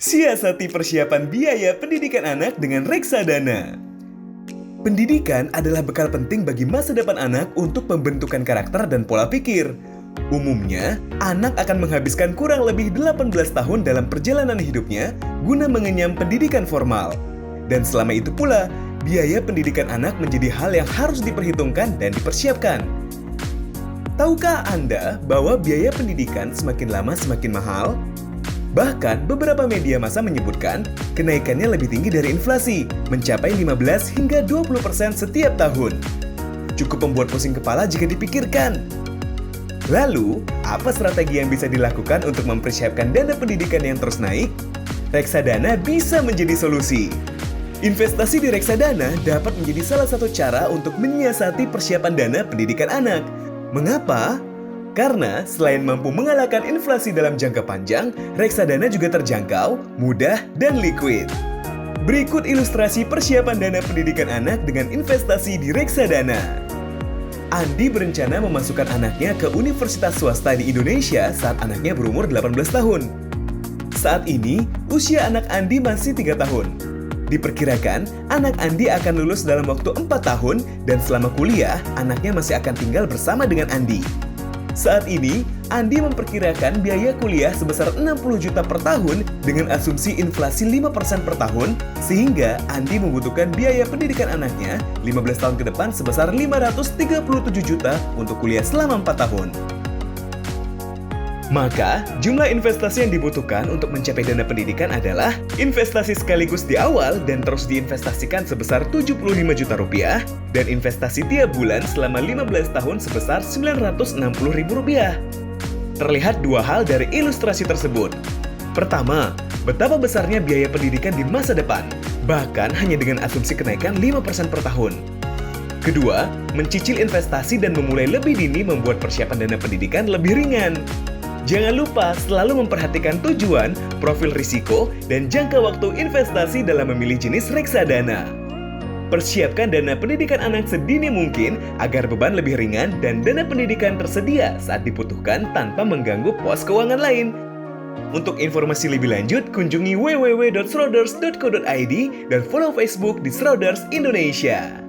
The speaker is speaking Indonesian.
Siasati persiapan biaya pendidikan anak dengan reksadana. Pendidikan adalah bekal penting bagi masa depan anak untuk pembentukan karakter dan pola pikir. Umumnya, anak akan menghabiskan kurang lebih 18 tahun dalam perjalanan hidupnya guna mengenyam pendidikan formal. Dan selama itu pula, biaya pendidikan anak menjadi hal yang harus diperhitungkan dan dipersiapkan. Tahukah Anda bahwa biaya pendidikan semakin lama semakin mahal? Bahkan, beberapa media massa menyebutkan kenaikannya lebih tinggi dari inflasi, mencapai 15 hingga 20% setiap tahun. Cukup membuat pusing kepala jika dipikirkan. Lalu, apa strategi yang bisa dilakukan untuk mempersiapkan dana pendidikan yang terus naik? Reksadana bisa menjadi solusi. Investasi di reksadana dapat menjadi salah satu cara untuk menyiasati persiapan dana pendidikan anak. Mengapa? Karena selain mampu mengalahkan inflasi dalam jangka panjang, reksadana juga terjangkau, mudah, dan liquid. Berikut ilustrasi persiapan dana pendidikan anak dengan investasi di reksadana. Andi berencana memasukkan anaknya ke universitas swasta di Indonesia saat anaknya berumur 18 tahun. Saat ini, usia anak Andi masih 3 tahun. Diperkirakan, anak Andi akan lulus dalam waktu 4 tahun dan selama kuliah, anaknya masih akan tinggal bersama dengan Andi. Saat ini, Andi memperkirakan biaya kuliah sebesar 60 juta per tahun dengan asumsi inflasi 5% per tahun, sehingga Andi membutuhkan biaya pendidikan anaknya 15 tahun ke depan sebesar 537 juta untuk kuliah selama 4 tahun. Maka, jumlah investasi yang dibutuhkan untuk mencapai dana pendidikan adalah investasi sekaligus di awal dan terus diinvestasikan sebesar 75 juta rupiah dan investasi tiap bulan selama 15 tahun sebesar 960 ribu rupiah. Terlihat dua hal dari ilustrasi tersebut. Pertama, betapa besarnya biaya pendidikan di masa depan, bahkan hanya dengan asumsi kenaikan 5% per tahun. Kedua, mencicil investasi dan memulai lebih dini membuat persiapan dana pendidikan lebih ringan. Jangan lupa selalu memperhatikan tujuan, profil risiko, dan jangka waktu investasi dalam memilih jenis reksadana. Persiapkan dana pendidikan anak sedini mungkin agar beban lebih ringan dan dana pendidikan tersedia saat dibutuhkan tanpa mengganggu pos keuangan lain. Untuk informasi lebih lanjut, kunjungi www.schroders.co.id dan follow Facebook di Schroders Indonesia.